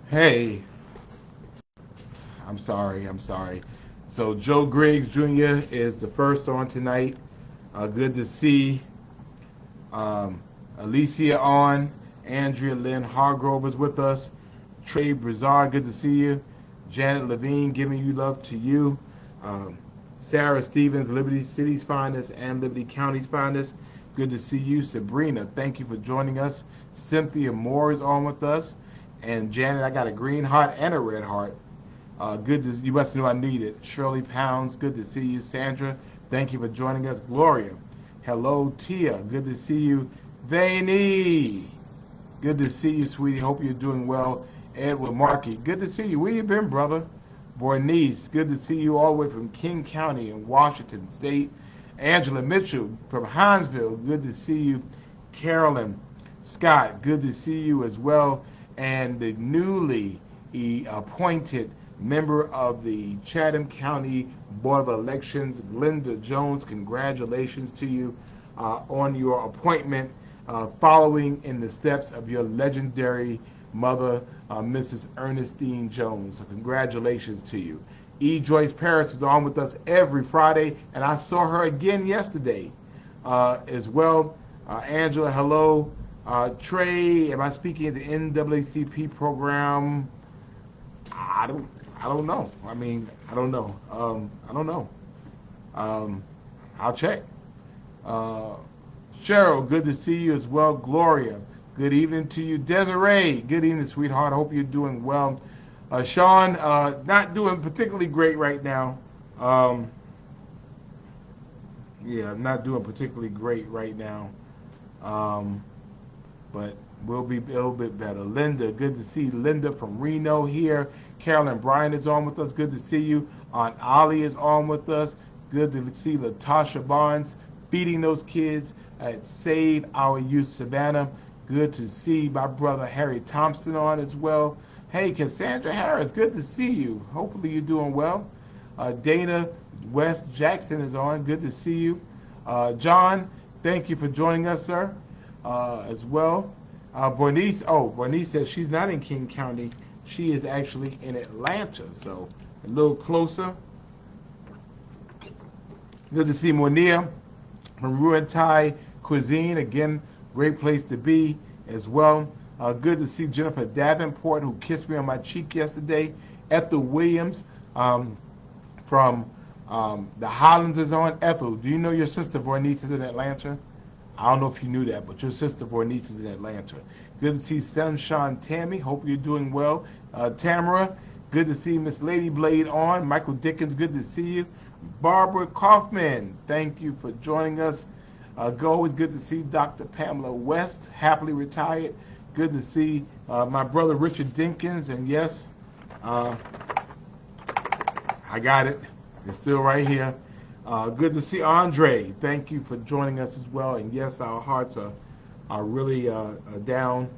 Hey, I'm sorry. So Joe Griggs Jr. is the first on tonight. Good to see um, Alicia on. Andrea Lynn Hargrove is with us. Trey Brizard, good to see you. Janet Levine, giving you love to you. Um, Sarah Stevens, Liberty City's finest and Liberty County's finest. Good to see you. Sabrina, thank you for joining us. Cynthia Moore is on with us. And Janet, I got a green heart and a red heart. Good to you must know I need it. Shirley Pounds, good to see you. Sandra, thank you for joining us. Gloria, hello. Tia, good to see you. Vaney, good to see you, sweetie. Hope you're doing well. Edward Markey, good to see you. Where you been, brother? Vornice, good to see you all the way from King County in Washington State. Angela Mitchell from Hinesville, good to see you. Carolyn Scott, good to see you as well. And the newly appointed member of the Chatham County Board of Elections, Glenda Jones, congratulations to you on your appointment, following in the steps of your legendary mother, Mrs. Ernestine Jones. So congratulations to you. E. Joyce Paris is on with us every Friday, and I saw her again yesterday as well. Angela, hello. Trey, am I speaking at the NAACP program? I don't, I don't know. I mean, I don't know. I don't know. Um, I'll check. Uh, Cheryl, good to see you as well. Gloria, good evening to you. Desiree, good evening, sweetheart. I hope you're doing well. Sean, not doing particularly great right now. Um, yeah, not doing particularly great right now. Um, but we'll be a little bit better. Linda, good to see Linda from Reno here. Carolyn Bryan is on with us. Good to see you. Aunt Ollie is on with us. Good to see Latasha Barnes feeding those kids at Save Our Youth Savannah. Good to see my brother Harry Thompson on as well. Hey, Cassandra Harris, good to see you. Hopefully you're doing well. Dana West Jackson is on. Good to see you. John, thank you for joining us, sir, as well. Vornice says she's not in King County. She is actually in Atlanta, so a little closer. Good to see Monia from Ruin Thai Cuisine. Again, great place to be as well. Good to see Jennifer Davenport, who kissed me on my cheek yesterday. Ethel Williams from the Highlands is on. Ethel, do you know your sister Vornice is in Atlanta? I don't know if you knew that, but your sister Vornice is in Atlanta. Good to see Sunshine Tammy. Hope you're doing well. Tamara, good to see Miss Lady Blade on. Michael Dickens, good to see you. Barbara Kaufman, thank you for joining us. Always good to see Dr. Pamela West, happily retired. Good to see my brother Richard Dinkins, and yes, uh, I got it. It's still right here. Good to see Andre. Thank you for joining us as well. And yes, our hearts are really down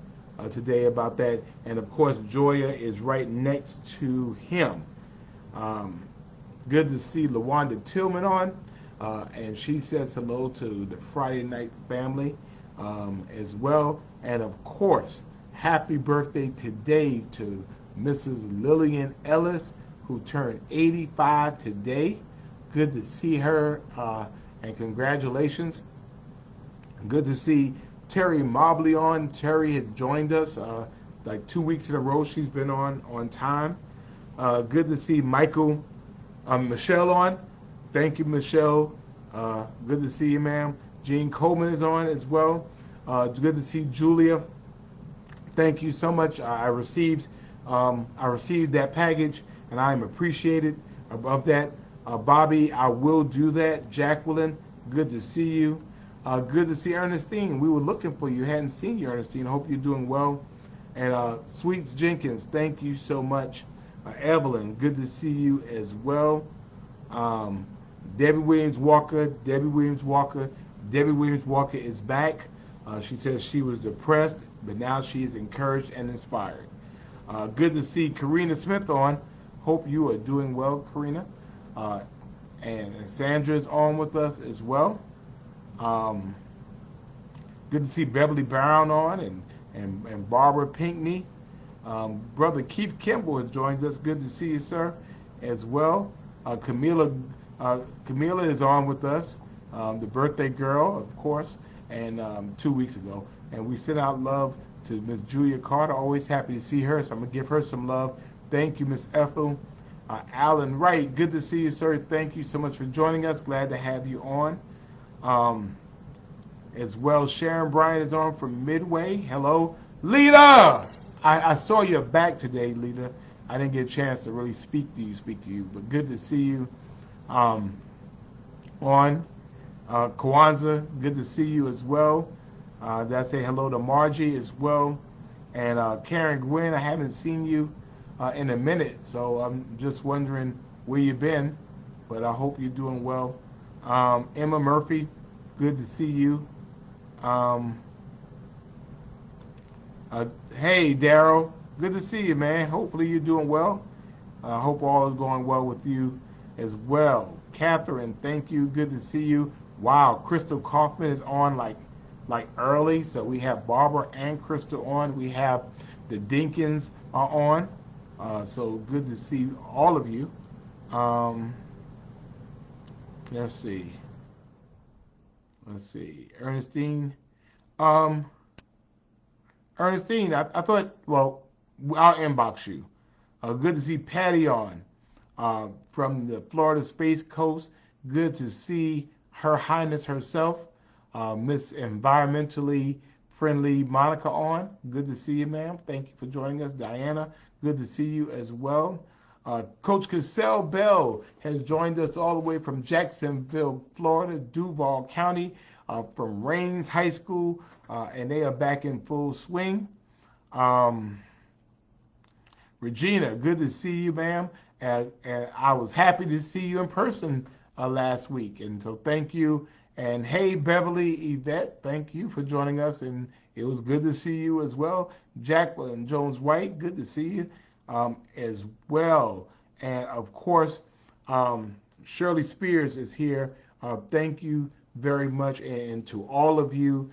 today about that. And of course, Joya is right next to him. Um, Good to see LaWanda Tillman on. And she says hello to the Friday night family as well. And of course, happy birthday today to Mrs. Lillian Ellis, who turned 85 today. Good to see her, and congratulations. Good to see Terry Mobley on. Terry had joined us like 2 weeks in a row. She's been on time. Good to see Michelle on. Thank you, Michelle. Good to see you, ma'am. Jean Coleman is on as well. Good to see Julia. Thank you so much. I received that package, and I am appreciated of that. Bobby, I will do that. Jacqueline, good to see you. Good to see Ernestine. We were looking for you. Hadn't seen you, Ernestine. Hope you're doing well. And Sweets Jenkins, thank you so much. Evelyn, good to see you as well. Um, Debbie Williams Walker. Debbie Williams Walker is back. She says she was depressed, but now she is encouraged and inspired. Good to see Karina Smith on. Hope you are doing well, Karina. Uh, and Sandra is on with us as well. Um, Good to see Beverly Brown on and Barbara Pinkney. Brother Keith Kimball has joined us. Good to see you, sir, as well. Camila is on with us, the birthday girl, of course, and 2 weeks ago. And we sent out love to Miss Julia Carter. Always happy to see her, so I'm going to give her some love. Thank you, Miss Ethel. Alan Wright, good to see you, sir. Thank you so much for joining us. Glad to have you on. As well, Sharon Bryant is on from Midway. Hello. Lita! I saw your back today, Lita. I didn't get a chance to really speak to you, but good to see you on. Kwanzaa, good to see you as well. Did say hello to Margie as well. And Karen Gwynn, I haven't seen you in a minute, so I'm just wondering where you've been, but I hope you're doing well. Emma Murphy, good to see you. Hey, Daryl, good to see you, man. Hopefully you're doing well. I hope all is going well with you as well. Catherine, thank you. Good to see you. Wow, Crystal Kaufman is on like early, so we have Barbara and Crystal on. We have the Dinkins are on. So good to see all of you. Let's see. Ernestine. Ernestine, I thought, well, I'll inbox you. Good to see Patty on from the Florida Space Coast. Good to see Her Highness herself, Miss Environmentally Friendly Monica on. Good to see you, ma'am. Thank you for joining us. Diana, good to see you as well. Coach Cassell Bell has joined us all the way from Jacksonville, Florida, Duval County, from Rains High School, and they are back in full swing. Regina, good to see you, ma'am. And I was happy to see you in person last week, and so thank you. And hey, Beverly Yvette, thank you for joining us, and it was good to see you as well. Jacqueline Jones-White, good to see you as well. And of course, Shirley Spears is here. Thank you very much, and to all of you.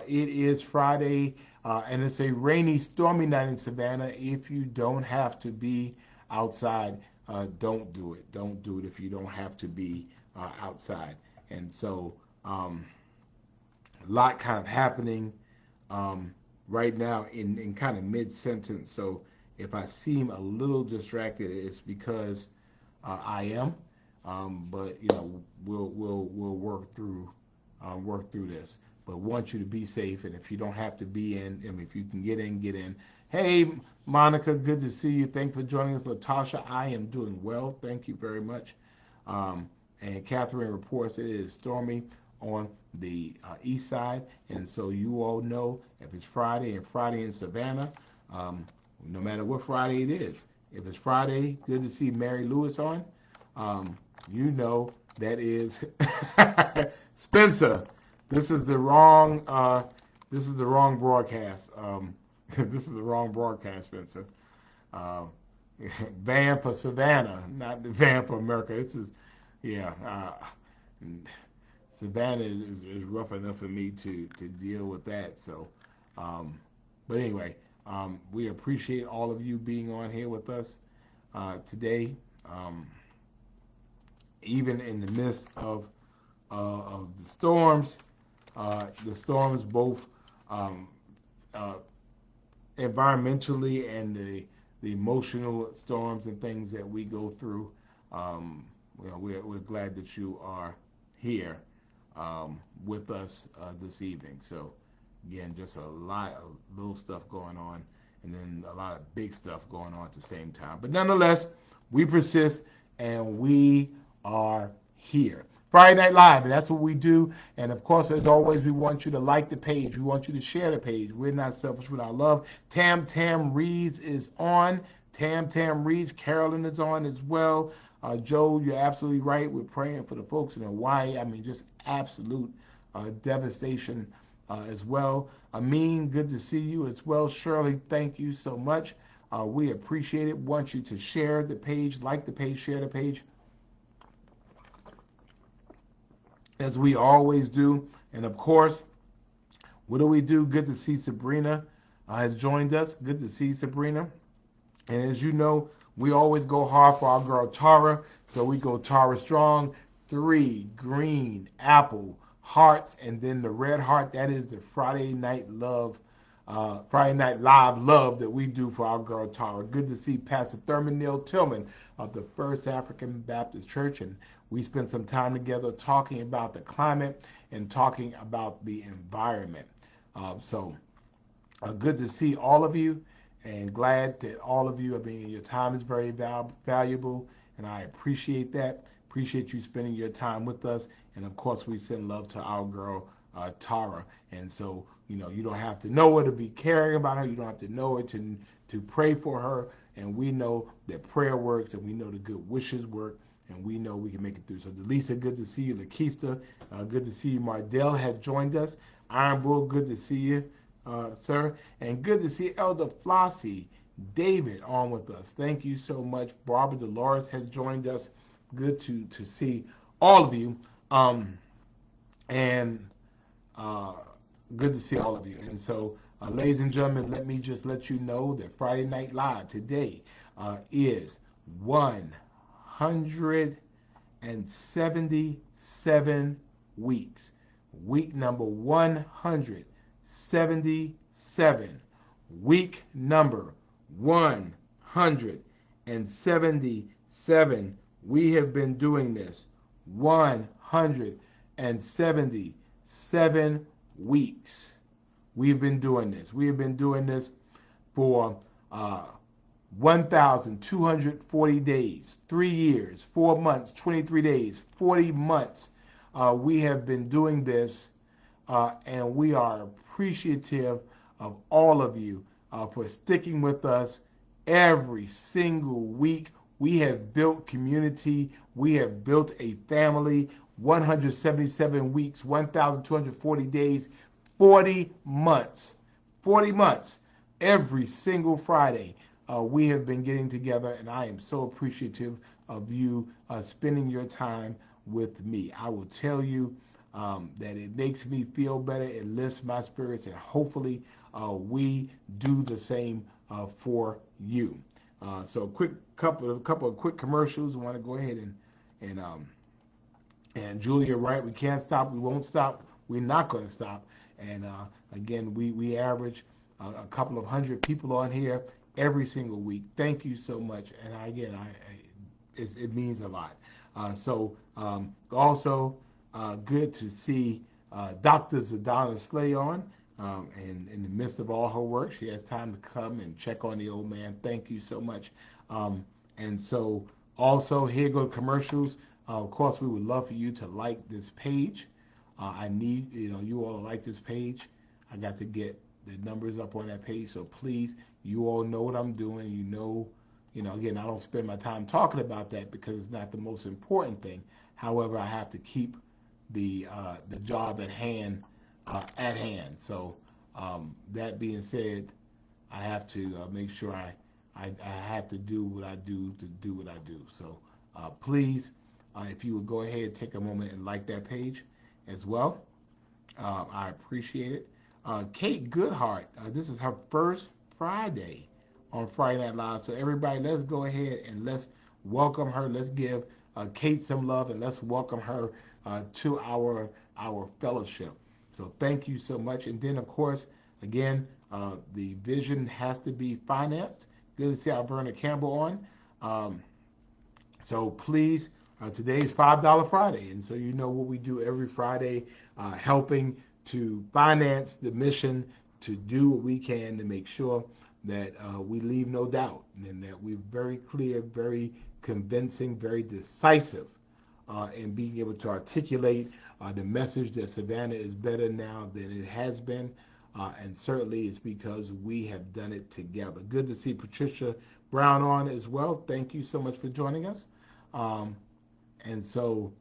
It is Friday, and it's a rainy, stormy night in Savannah. If you don't have to be outside, don't do it. Don't do it if you don't have to be outside. And so, a lot kind of happening right now in kind of mid-sentence. So if I seem a little distracted, it's because I am. But we'll work through this. But want you to be safe, and if you don't have to be in, and if you can get in, get in. Hey, Monica, good to see you. Thanks for joining us. Latasha, I am doing well. Thank you very much. And Catherine reports it is stormy on the east side, and so you all know if it's Friday and Friday in Savannah, no matter what Friday it is. If it's Friday, good to see Mary Lewis on. You know that is Spencer. This is the wrong broadcast. This is the wrong broadcast, Spencer. Van for Savannah, not the Van for America. This is, yeah. Savannah is rough enough for me to deal with that. So, but anyway, we appreciate all of you being on here with us today, even in the midst of the storms. The storms, both environmentally and the emotional storms and things that we go through. We're glad that you are here with us this evening. So again, just a lot of little stuff going on, and then a lot of big stuff going on at the same time. But nonetheless, we persist, and we are here. Friday Night Live, and that's what we do. And of course, as always, we want you to like the page. We want you to share the page. We're not selfish with our love. Tam Reeves is on. Tam Reeves. Carolyn is on as well. Joe, you're absolutely right. We're praying for the folks in Hawaii. I mean, just absolute devastation as well. Amin, good to see you as well. Shirley, thank you so much. We appreciate it. Want you to share the page, like the page, share the page, as we always do. And of course, what do we do? Good to see Sabrina has joined us. Good to see Sabrina. And as you know, we always go hard for our girl Tara. So we go Tara Strong, 3 green apple hearts, and then the red heart. That is the Friday Night Love, Friday Night Live love that we do for our girl Tara. Good to see Pastor Thurman Neal Tillman of the First African Baptist Church. And we spent some time together talking about the climate and talking about the environment. Good to see all of you, and glad that all of you, I mean, your time is very valuable, and I appreciate that. Appreciate you spending your time with us. And of course, we send love to our girl, Tara. And so, you don't have to know her to be caring about her. You don't have to know her to pray for her. And we know that prayer works, and we know the good wishes work, and we know we can make it through. So, Delisa, good to see you. Lakeista, good to see you. Mardell has joined us. Iron Bull, good to see you. Sir, and good to see Elder Flossie David on with us. Thank you so much. Barbara Dolores has joined us. Good to see all of you, and good to see all of you. And so, ladies and gentlemen, let me just let you know that Friday Night Live today is 177 weeks. Week number 177. Week number 177. We have been doing this 177 weeks. We've been doing this. We have been doing this for 1,240 days, 3 years, 4 months, 23 days, 40 months. We have been doing this, and we are appreciative of all of you for sticking with us every single week. We have built community. We have built a family. 177 weeks, 1,240 days, 40 months. 40 months. Every single Friday, we have been getting together, and I am so appreciative of you spending your time with me. I will tell you that it makes me feel better. It lifts my spirits, and hopefully we do the same for you. So, couple of quick commercials. I want to go ahead and Julia, right? We can't stop. We won't stop. We're not going to stop. And again, we average a couple of hundred people on here every single week. Thank you so much. And it means a lot. Also, good to see Dr. Zadana Slay on. And in the midst of all her work, she has time to come and check on the old man. Thank you so much. And so, also, here go commercials. Of course, we would love for you to like this page. I need you all to like this page. I got to get the numbers up on that page. So please, you all know what I'm doing. Again, I don't spend my time talking about that because it's not the most important thing. However, I have to keep the job at hand. So that being said, I have to make sure I have to do what I do to do what I do. So please, if you would go ahead and take a moment and like that page as well, I appreciate it. Kate Goodhart, this is her first Friday on Friday Night Live. So everybody, let's go ahead and let's welcome her. Let's give Kate some love, and let's welcome her to our fellowship. So thank you so much. And then, of course, again, the vision has to be financed. Good to see Alberta Campbell on. So please, today is $5 Friday. And so you know what we do every Friday, helping to finance the mission, to do what we can to make sure that we leave no doubt, and that we're very clear, very convincing, very decisive in being able to articulate the message that Savannah is better now than it has been. And certainly it's because we have done it together. Good to see Patricia Brown on as well. Thank you so much for joining us. And so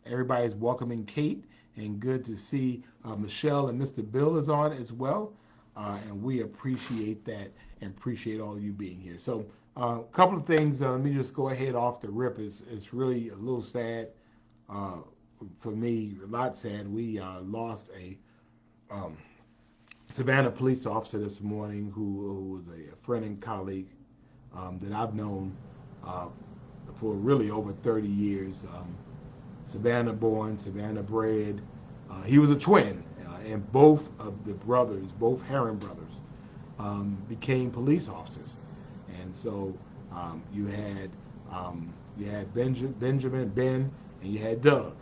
everybody's welcoming Kate, and good to see Michelle and Mr. Bill is on as well. And we appreciate that and appreciate all of you being here. So a couple of things, let me just go ahead off the rip. It's really a little sad for me, a lot sad. We lost a Savannah police officer this morning who was a friend and colleague that I've known uh, for really over 30 years. Savannah born, Savannah bred. He was a twin, and both of the brothers, both Herron brothers, became police officers. And so you had Benjamin, Ben, and you had Doug,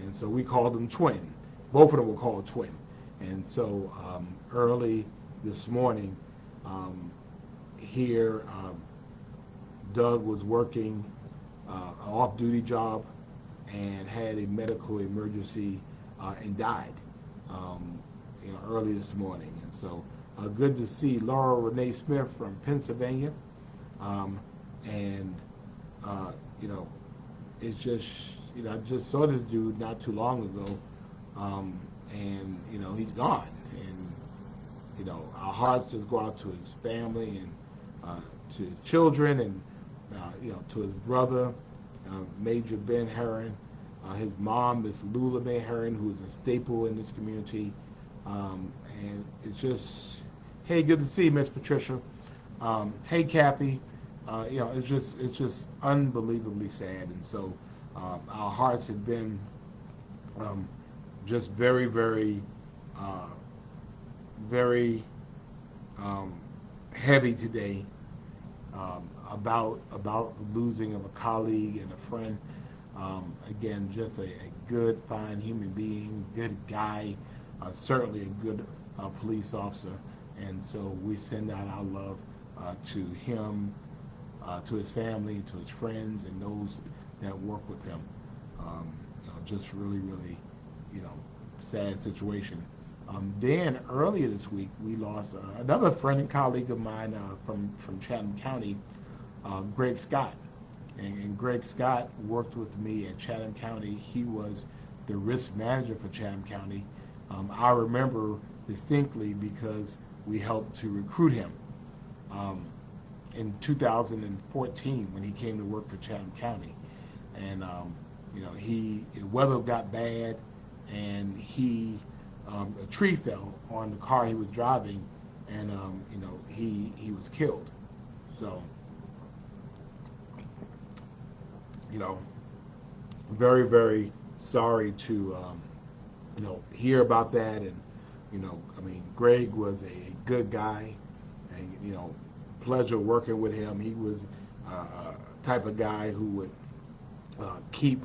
and so we called them twin. Both of them were called twin. And so early this morning, um, here, Doug was working an off-duty job and had a medical emergency and died early this morning. And so good to see Laura Renee Smith from Pennsylvania. Um, and, you know, it's just, I just saw this dude not too long ago. And, he's gone. And, our hearts just go out to his family and to his children and, to his brother, Major Ben Herron. His mom is Lula Mae Herron, who's a staple in this community. And it's just, hey, good to see you, Miss Patricia. Hey, Kathy. It's just unbelievably sad. And so our hearts have been just very, very, very heavy today about the losing of a colleague and a friend. Again, just a good, fine human being, good guy, certainly a good police officer. And so we send out our love to him, to his family, to his friends, and those that work with him. Just really, really, sad situation. Then earlier this week, we lost another friend and colleague of mine from Chatham County, Greg Scott. And Greg Scott worked with me at Chatham County. He was the risk manager for Chatham County. I remember distinctly because we helped to recruit him in 2014 when he came to work for Chatham County. And the weather got bad, and a tree fell on the car he was driving, and he was killed. So very, very sorry to hear about that. And Greg was a good guy, and pleasure working with him. He was type of guy who would keep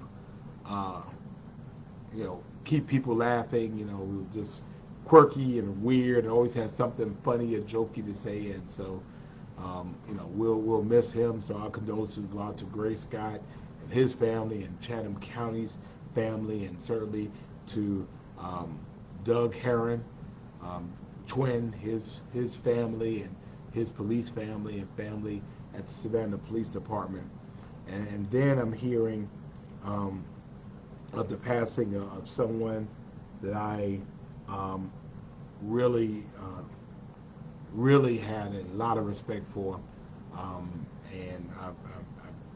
keep people laughing. Just quirky and weird, and always had something funny or jokey to say. And so we'll miss him. So our condolences go out to Greg Scott and his family, and Chatham County's family, and certainly to Doug Herron, twin, his family, and his police family and family at the Savannah Police Department. And then I'm hearing of the passing of someone that I really, really had a lot of respect for. And I've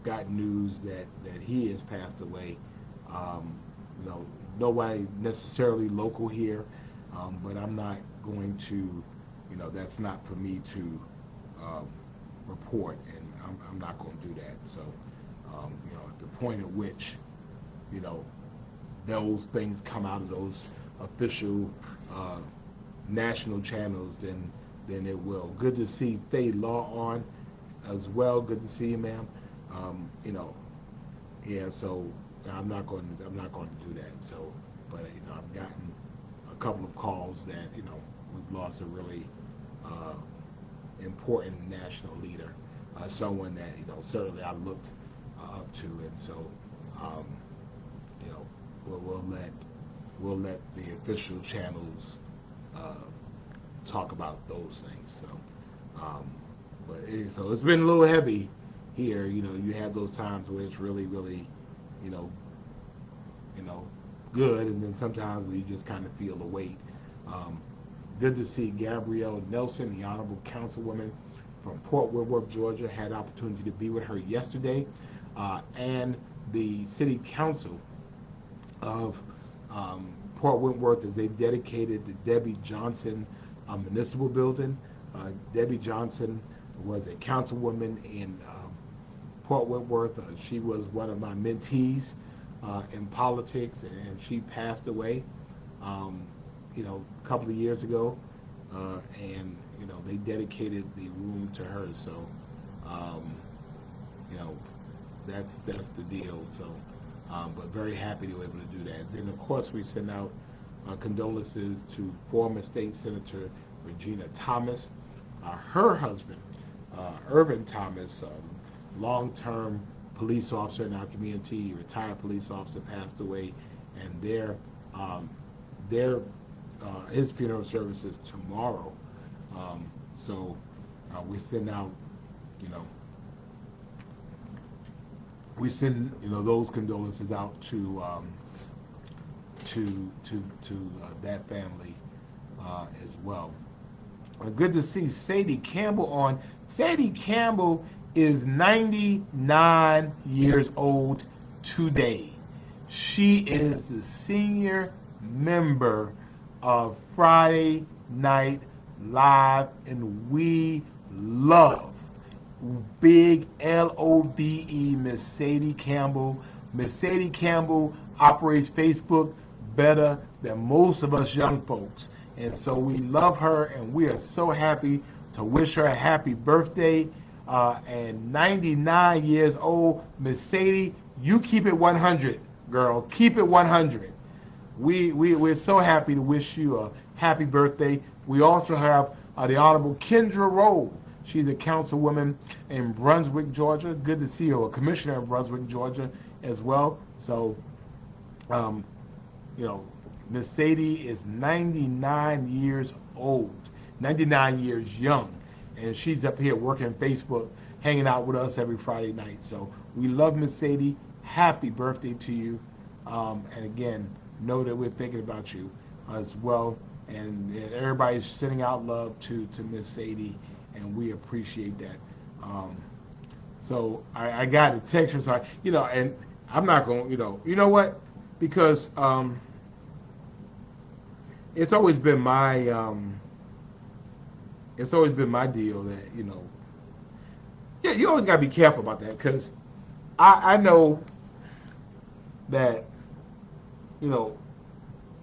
got news that he has passed away. Nobody necessarily local here, but I'm not going to, that's not for me to report, and I'm not going to do that. So, at the point at which, those things come out of those official national channels, then it will. Good to see Faye Law on as well. Good to see you, ma'am. Yeah. So I'm not going to do that. So, but I've gotten a couple of calls that we've lost a really important national leader, someone that certainly I looked up to, and so we'll let the official channels talk about those things. So, so it's been a little heavy here. You have those times where it's really, really, good, and then sometimes we just kind of feel the weight. Good to see Gabrielle Nelson, the Honorable Councilwoman from Port Whitworth, Georgia. Had the opportunity to be with her yesterday, and the City Council of Port Whitworth, as they dedicated the Debbie Johnson municipal building. Debbie Johnson was a councilwoman in Port Whitworth. She was one of my mentees in politics, and she passed away, a couple of years ago. And they dedicated the room to her. So, you know, that's the deal. So, but very happy to be able to do that. Then of course we send out condolences to former state senator Regina Thomas, her husband Irvin Thomas, long-term police officer in our community, retired police officer, passed away, and his funeral service is tomorrow. So we send out, those condolences out to that family as well. Good to see Sadie Campbell on. Sadie Campbell is 99 years old today. She is the senior member of Friday Night Live, and we love big LOVE Miss Sadie Campbell. Miss Sadie Campbell operates Facebook better than most of us young folks, and so we love her, and we are so happy to wish her a happy birthday. And 99 years old, Miss Sadie, you keep it 100, girl. Keep it 100. We're so happy to wish you a happy birthday. We also have the Honorable Kendra Rowe. She's a councilwoman in Brunswick, Georgia. Good to see you, a commissioner in Brunswick, Georgia, as well. So, Miss Sadie is 99 years old, 99 years young, and she's up here working Facebook, hanging out with us every Friday night. So we love Miss Sadie. Happy birthday to you. And again, know that we're thinking about you as well. And everybody's sending out love to Miss Sadie, and we appreciate that. So I got a text from her, and I'm not going, you know what? Because it's always been my deal that, yeah, you always gotta be careful about that, because I know that,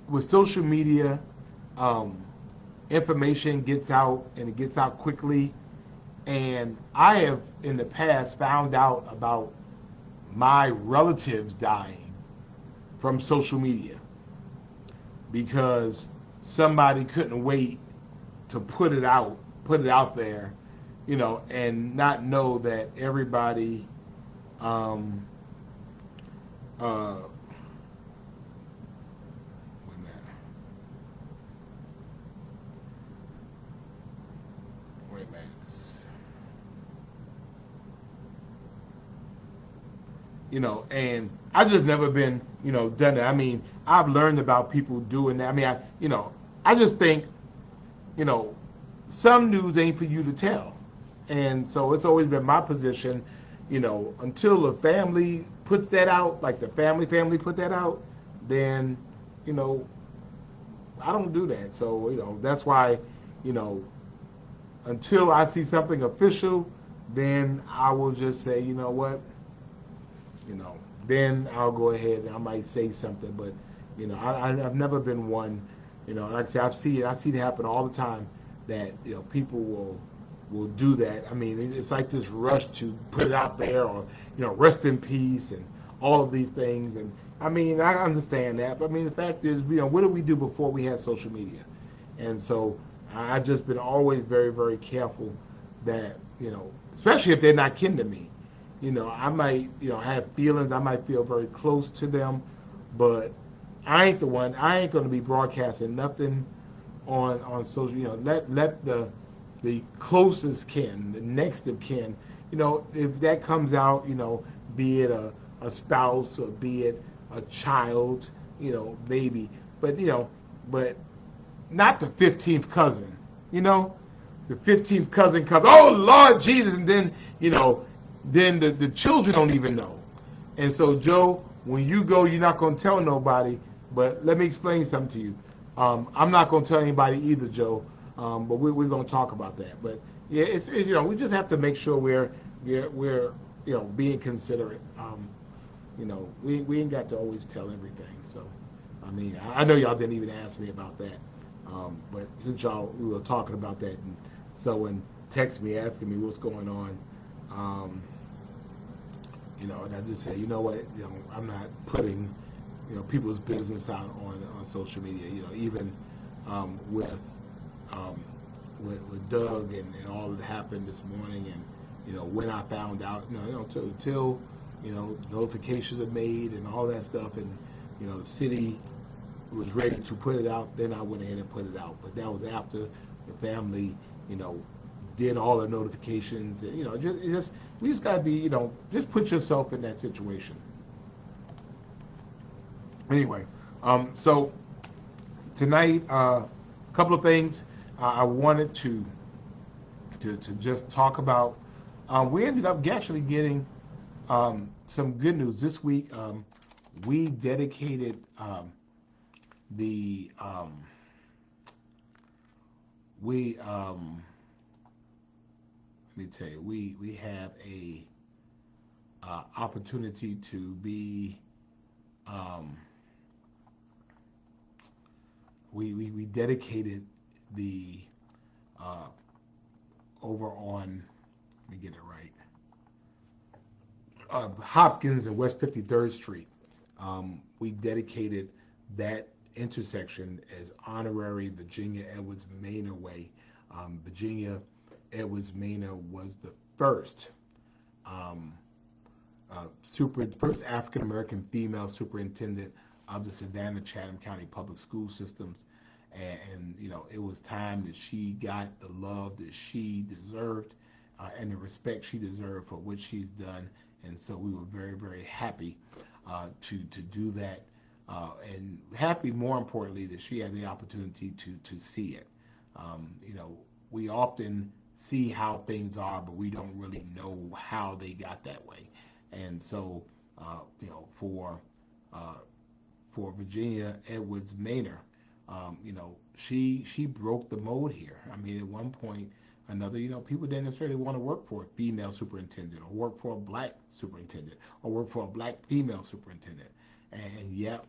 with social media, information gets out, and it gets out quickly. And I have in the past found out about my relatives dying from social media because somebody couldn't wait to put it out there, and not know that everybody and I just never been, done it. I mean, I've learned about people doing that. I mean, I just think, some news ain't for you to tell. And so it's always been my position, until the family puts that out, like the family put that out, then, I don't do that. So, that's why, until I see something official, then I will just say, you know what, then I'll go ahead and I might say something. But, I've never been one, like I say, I see it happen all the time that, people will do that. I mean, it's like this rush to put it out there, or, rest in peace and all of these things. And I mean, I understand that, but I mean, the fact is, what did we do before we had social media? And so I've just been always very, very careful that, especially if they're not kin to me. I might, have feelings. I might feel very close to them, but I ain't the one. I ain't going to be broadcasting nothing on social. Let the closest kin, the next of kin, if that comes out, be it a spouse or be it a child, maybe, but but not the 15th cousin. The 15th cousin comes. Oh Lord Jesus, and then then the children don't even know. And so, Joe, when you go, you're not going to tell nobody. But let me explain something to you. I'm not going to tell anybody either, Joe. But we're going to talk about that. But yeah, we just have to make sure we're being considerate. We ain't got to always tell everything. So, I mean, I know y'all didn't even ask me about that. But since we were talking about that, and someone texted me asking me what's going on, um, and I just said, you know what, I'm not putting, people's business out on social media. Even um, with, um, with Doug and all that happened this morning, and when I found out, until notifications are made and all that stuff, and the city was ready to put it out, then I went ahead and put it out. But that was after the family, you know, did all the notifications. And, we just gotta be, just put yourself in that situation. Anyway, so tonight, a couple of things I wanted to just talk about. We ended up actually getting some good news this week. We dedicated the we let me tell you, we have a opportunity to be um, we dedicated the uh, over on, let me get it right, Hopkins and West 53rd Street. We dedicated that intersection as honorary Virginia Edwards Manor Way. Virginia Edwards Manor was the first um, first African American female superintendent of the Savannah Chatham County Public School Systems, and it was time that she got the love that she deserved and the respect she deserved for what she's done, and so we were very very happy to do that, and happy more importantly that she had the opportunity to see it. We often see how things are, but we don't really know how they got that way. And so, uh, for Virginia Edwards Manor, she broke the mold here. I mean, at one point, another, people didn't necessarily want to work for a female superintendent, or work for a black superintendent, or work for a black female superintendent, and yet,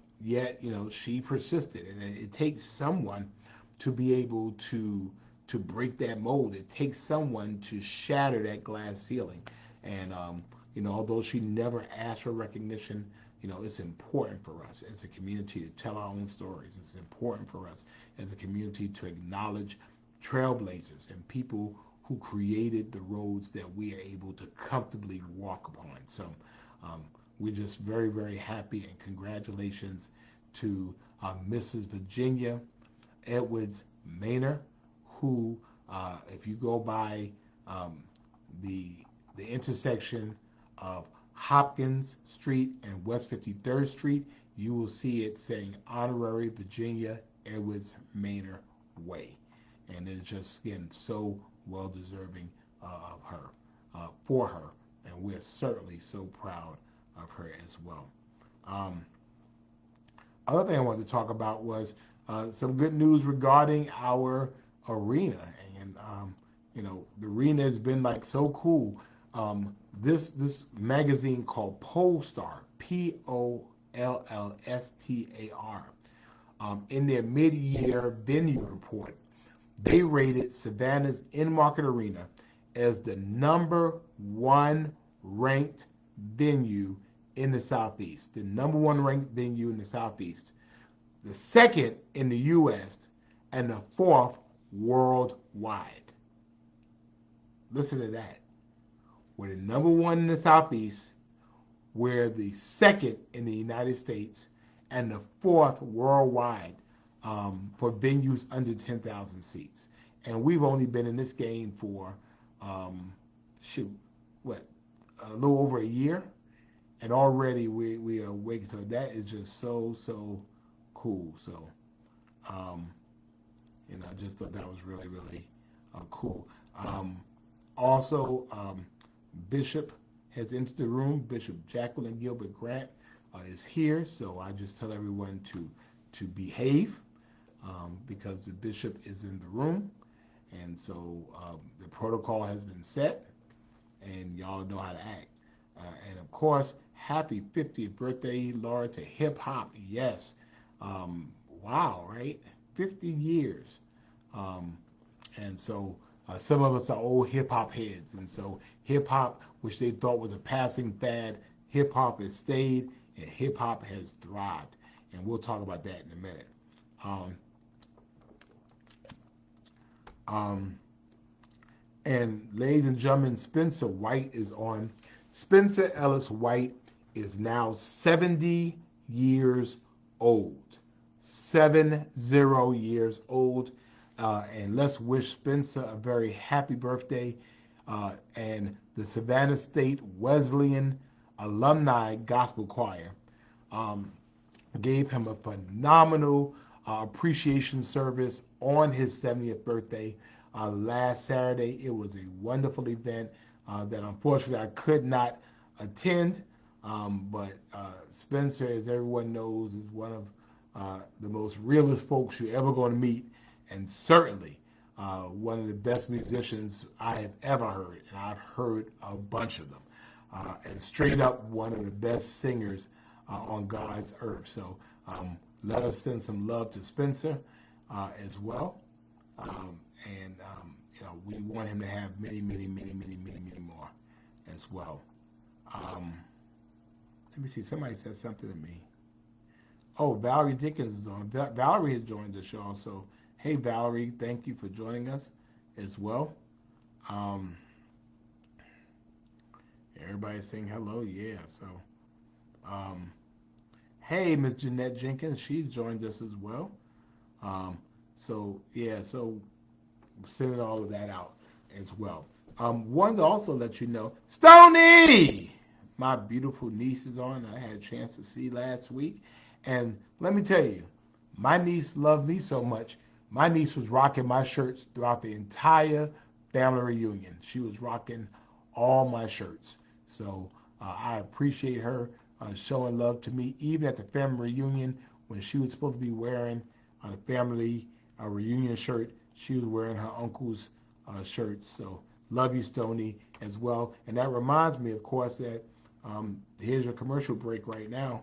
she persisted, and it takes someone to be able to break that mold. It takes someone to shatter that glass ceiling. And although she never asked for recognition, it's important for us as a community to tell our own stories. It's important for us as a community to acknowledge trailblazers and people who created the roads that we are able to comfortably walk upon. So we're just very, very happy, and congratulations to Mrs. Virginia Edwards Manor, who, if you go by um, the intersection of Hopkins Street and West 53rd Street, you will see it saying Honorary Virginia Edwards Manor Way. And it's just, again, so well deserving of her, for her. And we're certainly so proud of her as well. Um, Other thing I wanted to talk about was some good news regarding our arena. And the arena has been like so cool. This magazine called Pollstar, Pollstar, in their mid-year venue report, they rated Savannah's in-market arena as the number one ranked venue in the Southeast, the number one ranked venue in the Southeast, the second in the U.S., and the fourth worldwide. Listen to that. We're the number one in the Southeast, we're the second in the United States, and the fourth worldwide for venues under 10,000 seats. And we've only been in this game for, shoot, what, a little over a year? And already we are waking. So that is just so cool. So, um, I just thought that was really, really cool. Also, Bishop has entered the room. Bishop Jacqueline Gilbert Grant is here. So I just tell everyone to behave because the bishop is in the room. And so the protocol has been set, and y'all know how to act. And of course, happy 50th birthday, Laura, to hip hop. Yes. Wow, right? 50 years. Um, and so some of us are old hip hop heads. And so hip hop, which they thought was a passing fad, hip hop has stayed and hip hop has thrived. And we'll talk about that in a minute. Um, um, and ladies and gentlemen, Spencer White is on. Spencer Ellis White is now 70 years old. 70 years old. And let's wish Spencer a very happy birthday. And the Savannah State Wesleyan Alumni Gospel Choir um, gave him a phenomenal appreciation service on his 70th birthday last Saturday. It was a wonderful event that unfortunately I could not attend. But Spencer, as everyone knows, is one of the most realest folks you're ever going to meet, and certainly one of the best musicians I have ever heard, and I've heard a bunch of them. And straight up one of the best singers on God's earth. So let us send some love to Spencer as well. We want him to have many, many, many, many, many, many more as well. Let me see. Somebody said something to me. Oh, Valerie Dickens is on. Valerie has joined us, y'all. So, hey, Valerie, thank you for joining us as well. Um, Everybody's saying hello. Yeah. So, um, hey, Miss Jeanette Jenkins, she's joined us as well. So sending all of that out as well. Wanted to also let you know, Stony, my beautiful niece is on. I had a chance to see last week, and let me tell you, my niece loved me so much. My niece was rocking my shirts throughout the entire family reunion. She was rocking all my shirts. So I appreciate her showing love to me, even at the family reunion when she was supposed to be wearing a family reunion shirt. She was wearing her uncle's shirts. So love you, Stony, as well. And that reminds me, of course, that here's your commercial break right now.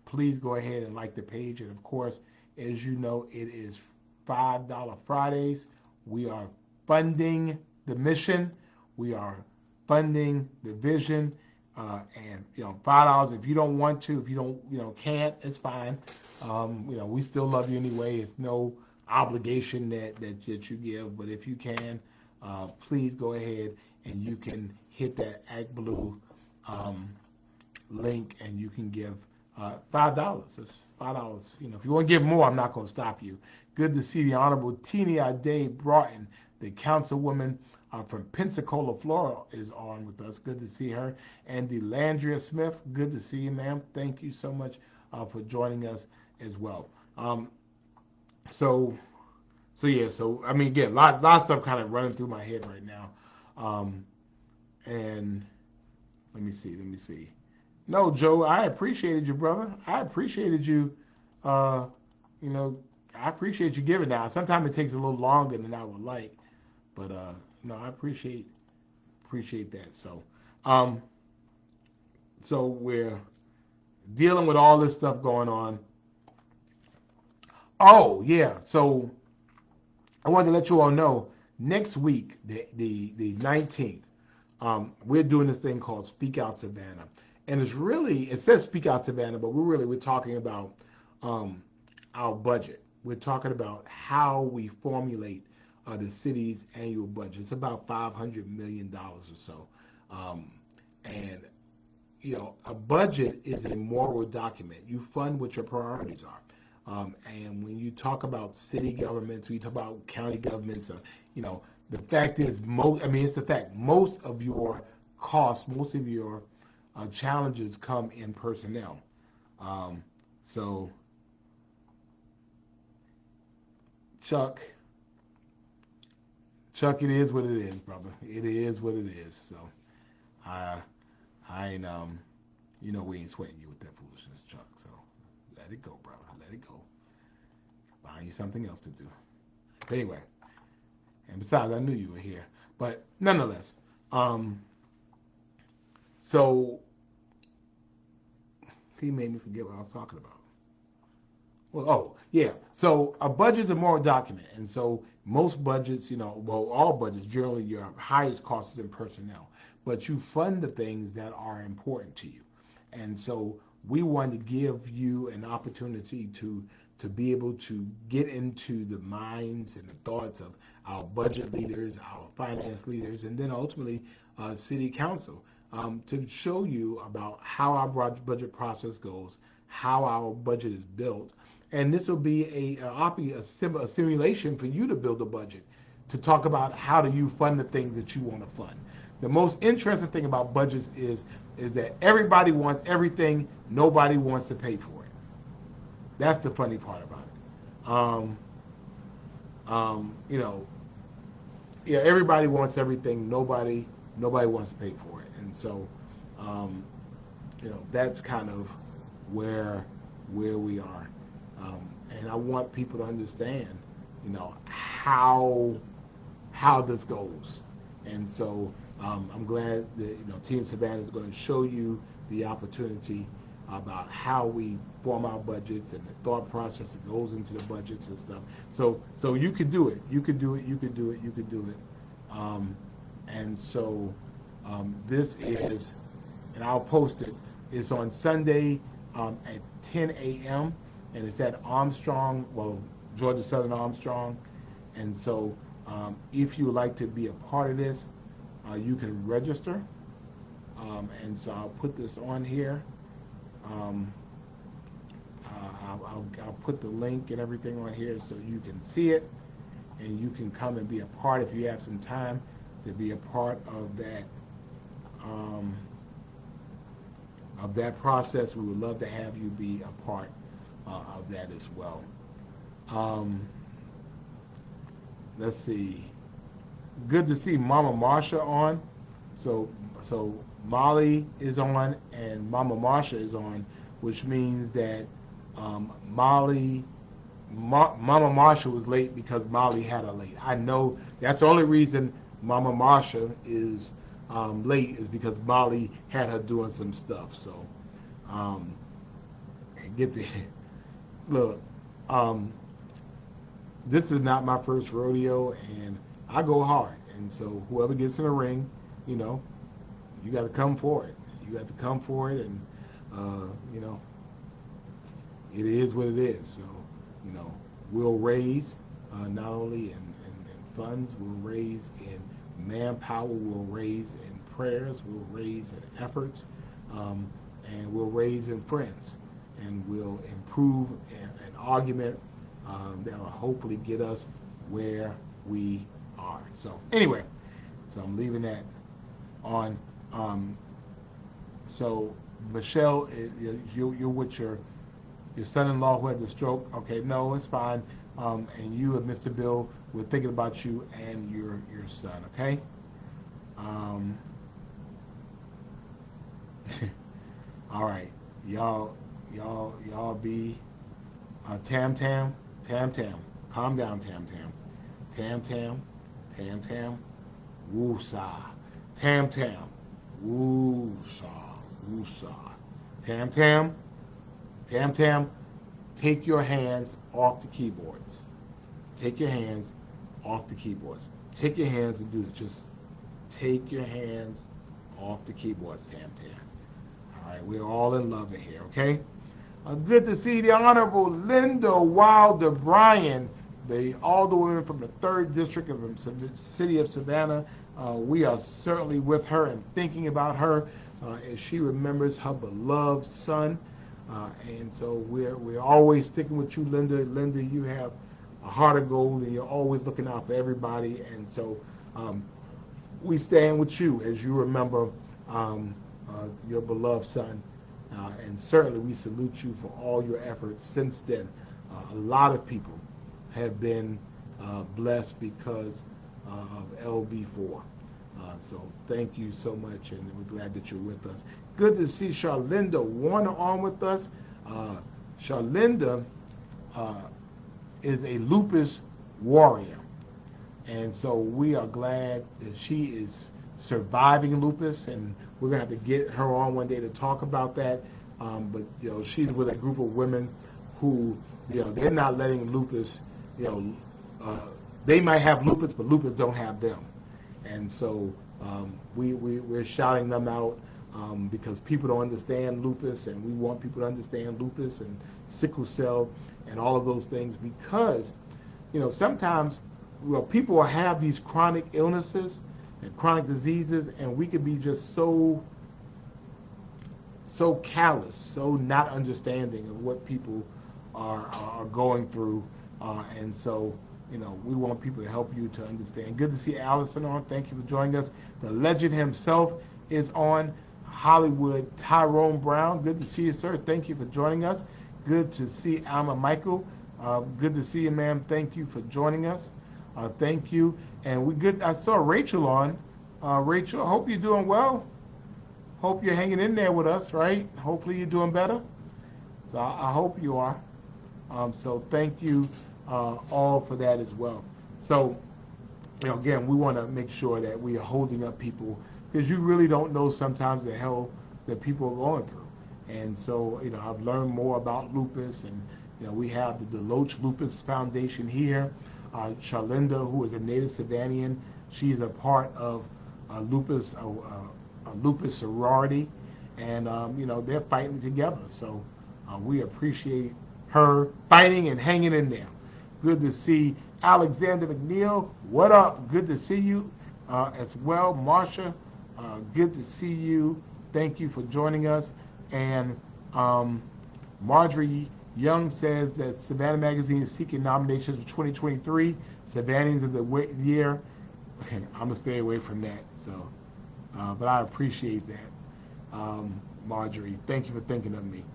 Please go ahead and like the page. And of course, as you know, it is $5 Fridays. We are funding the mission. We are funding the vision. And $5. If you don't want to, if you don't, can't, it's fine. We still love you anyway. It's no obligation that you give, but if you can, please go ahead and you can hit that Act Blue link and you can give $5. It's $5. If you want to give more, I'm not going to stop you. Good to see the Honorable Teeny Ade Broughton, the councilwoman from Pensacola, Florida, is on with us. Good to see her. And Delandria Smith, good to see you, ma'am. Thank you so much for joining us as well. So I mean, again, lot of stuff kind of running through my head right now. And let me see. No, Joe, I appreciated you, brother. I appreciated you. Uh, I appreciate you giving now. Sometimes it takes a little longer than I would like, but no, I appreciate that. Um, so we're dealing with all this stuff going on. Oh yeah, so I wanted to let you all know next week, the 19th, we're doing this thing called Speak Out Savannah, and it says Speak Out Savannah, but we're talking about our budget. We're talking about how we formulate the city's annual budget. It's about $500 million or so, and a budget is a moral document. You fund what your priorities are. And when you talk about city governments, when you talk about county governments, the fact is, it's the fact, most of your costs, most of your challenges come in personnel. So, Chuck, it is what it is, brother. It is what it is. So, I ain't, we ain't sweating you with that foolishness, Chuck. So, let it go, brother. Let it go. Find you something else to do. But anyway, And besides, I knew you were here. But nonetheless, so he made me forget what I was talking about. Well, oh, yeah. So a budget's a moral document. And so most budgets, well, all budgets, generally your highest cost is in personnel. But you fund the things that are important to you. And so we want to give you an opportunity to be able to get into the minds and the thoughts of our budget leaders, our finance leaders, and then ultimately city council to show you about how our budget process goes, how our budget is built, and this will be a simulation for you to build a budget to talk about how do you fund the things that you want to fund. The most interesting thing about budgets is that everybody wants everything, nobody wants to pay for it. That's the funny part about it. You know, yeah, everybody wants everything, nobody wants to pay for it, and so that's kind of where we are. And I want people to understand, how this goes. And so I'm glad that Team Savannah is going to show you the opportunity about how we form our budgets and the thought process that goes into the budgets and stuff. So you could do it. You could do it. You could do it. You could do it. And so this is, and I'll post it. It's on Sunday at 10 a.m. and it's at Armstrong, Georgia Southern Armstrong. And so if you would like to be a part of this, you can register. And so I'll put this on here. I'll put the link and everything on here so you can see it, and you can come and be a part if you have some time to be a part of that process. We would love to have you be a part of that as well. Let's see. Good to see Mama Marsha on. So Molly is on and Mama Marsha is on, which means that Mama Marsha was late because Molly had her late. I know that's the only reason Mama Marsha is late is because Molly had her doing some stuff. So get the look. This is not my first rodeo, and I go hard. And so whoever gets in the ring, you got to come for it. You got to come for it, and it is what it is. So we'll raise not only in funds, we'll raise in manpower, we'll raise in prayers, we'll raise in efforts, and we'll raise in friends, and we'll improve an argument that will hopefully get us where we are. So anyway, so I'm leaving that on. So Michelle, you're with your son-in-law who had the stroke. Okay, no, it's fine. And you and Mr. Bill, we're thinking about you and your son. Okay. All right, y'all be Tam, calm down, Tam, woosah, Tam, woosah, Tam, take your hands off the keyboards. Take your hands off the keyboards. Take your hands and do this. Just take your hands off the keyboards, Tam. All right, we're all in love in here, okay? Good to see the Honorable Linda Wilder Bryan, the alderwoman from the 3rd District of the City of Savannah. We are certainly with her and thinking about her as she remembers her beloved son. And so we're always sticking with you, Linda. Linda, you have a heart of gold, and you're always looking out for everybody. And so we stand with you as you remember your beloved son. And certainly we salute you for all your efforts since then. A lot of people have been blessed because of LB4. So thank you so much, and we're glad that you're with us. Good to see Charlinda Warner on with us. Charlinda is a lupus warrior. And so we are glad that she is surviving lupus, and we're gonna have to get her on one day to talk about that. But she's with a group of women who, they're not letting lupus, you know, they might have lupus, but lupus don't have them. And so we're shouting them out because people don't understand lupus, and we want people to understand lupus and sickle cell and all of those things, because sometimes people will have these chronic illnesses and chronic diseases, and we could be just so callous, so not understanding of what people are going through, and so we want people to help you to understand. Good to see Allison on. Thank you for joining us. The legend himself is on. Hollywood Tyrone Brown. Good to see you, sir. Thank you for joining us. Good to see Alma Michael. Good to see you, ma'am. Thank you for joining us. Thank you. And I saw Rachel on. Rachel, I hope you're doing well. Hope you're hanging in there with us, right? Hopefully you're doing better. So I hope you are. So thank you all for that as well. So, again, we want to make sure that we are holding up people, because you really don't know sometimes the hell that people are going through. And so, I've learned more about lupus, and we have the Deloach Lupus Foundation here. Charlinda, who is a native Savannah, she's a part of lupus sorority, and they're fighting together. So we appreciate her fighting and hanging in there. Good to see Alexander McNeil. What up? Good to see you as well. Marsha, good to see you. Thank you for joining us. And Marjorie Young says that Savannah Magazine is seeking nominations for 2023 Savannahs of the Year. Okay, I'm gonna stay away from that. So, but I appreciate that, Marjorie. Thank you for thinking of me.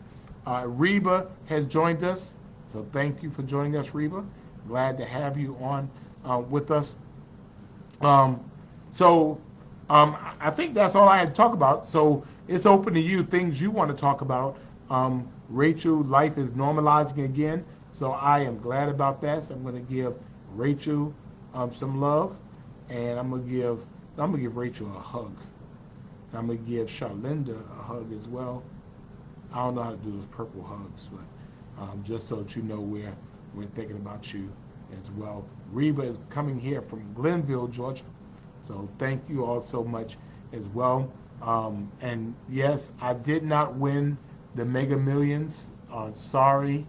Reba has joined us, so thank you for joining us, Reba. Glad to have you on with us. I think that's all I had to talk about. So it's open to you, things you want to talk about. Rachel, life is normalizing again, so I am glad about that. So I'm going to give Rachel some love, and I'm gonna give Rachel a hug. I'm gonna give Charlinda a hug as well. I don't know how to do those purple hugs, but just so that you know we're thinking about you as well. Reba is coming here from Glenville, Georgia, so thank you all so much as well. And yes, I did not win the Mega Millions. Sorry,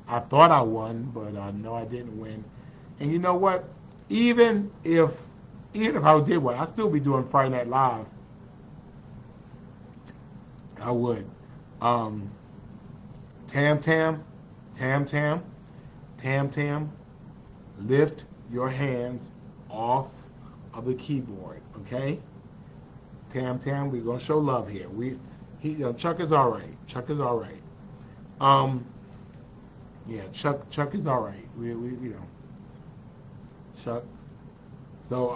I thought I won, but no, I didn't win. And you know what? Even if I did win, I'd still be doing Friday Night Live. I would. Tam Tam, lift your hands off of the keyboard, okay? Tam, we're gonna show love here. Chuck is all right. Chuck is all right. Yeah, Chuck is all right. We Chuck. So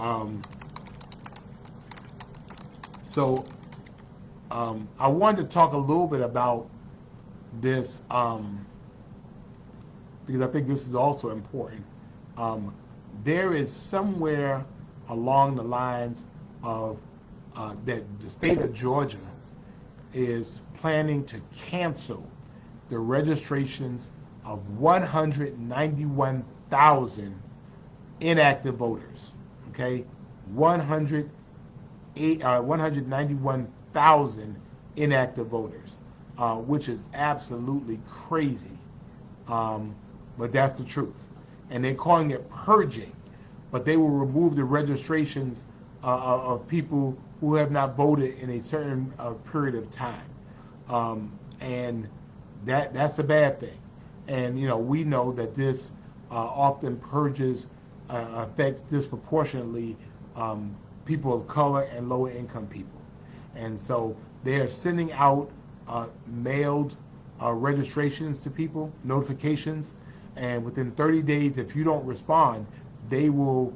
I wanted to talk a little bit about this because I think this is also important. There is somewhere along the lines of that the state of Georgia is planning to cancel the registrations of 191,000 inactive voters. Okay, 191,000 inactive voters, which is absolutely crazy. But that's the truth. And they're calling it purging, but they will remove the registrations of people who have not voted in a certain period of time. And that's a bad thing. And we know that this often purges affects disproportionately people of color and lower income people. And so they are sending out mailed registrations to people, notifications, and within 30 days, if you don't respond, they will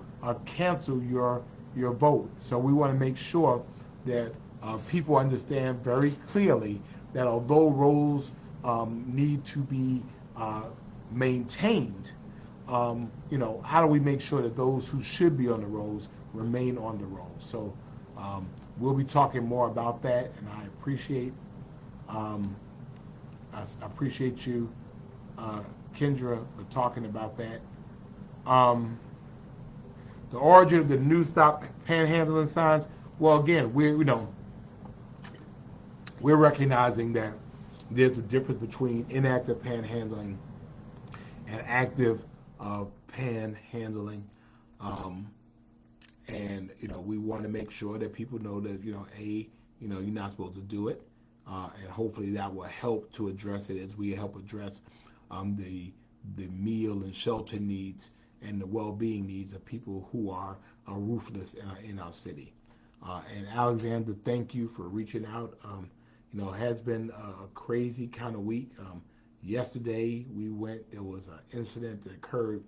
cancel your vote. So we want to make sure that people understand very clearly that although rolls need to be maintained, how do we make sure that those who should be on the rolls remain on the rolls? So um, we'll be talking more about that, and um, I appreciate you, uh, Kendra, for talking about that. Um, the origin of the new stop panhandling signs. Well, again, we're recognizing that there's a difference between inactive panhandling and active panhandling. Um, and we want to make sure that people know that you're not supposed to do it, and hopefully that will help to address it as we help address the meal and shelter needs and the well-being needs of people who are roofless in our city. And Alexander, thank you for reaching out. It has been a crazy kind of week. Yesterday there was an incident that occurred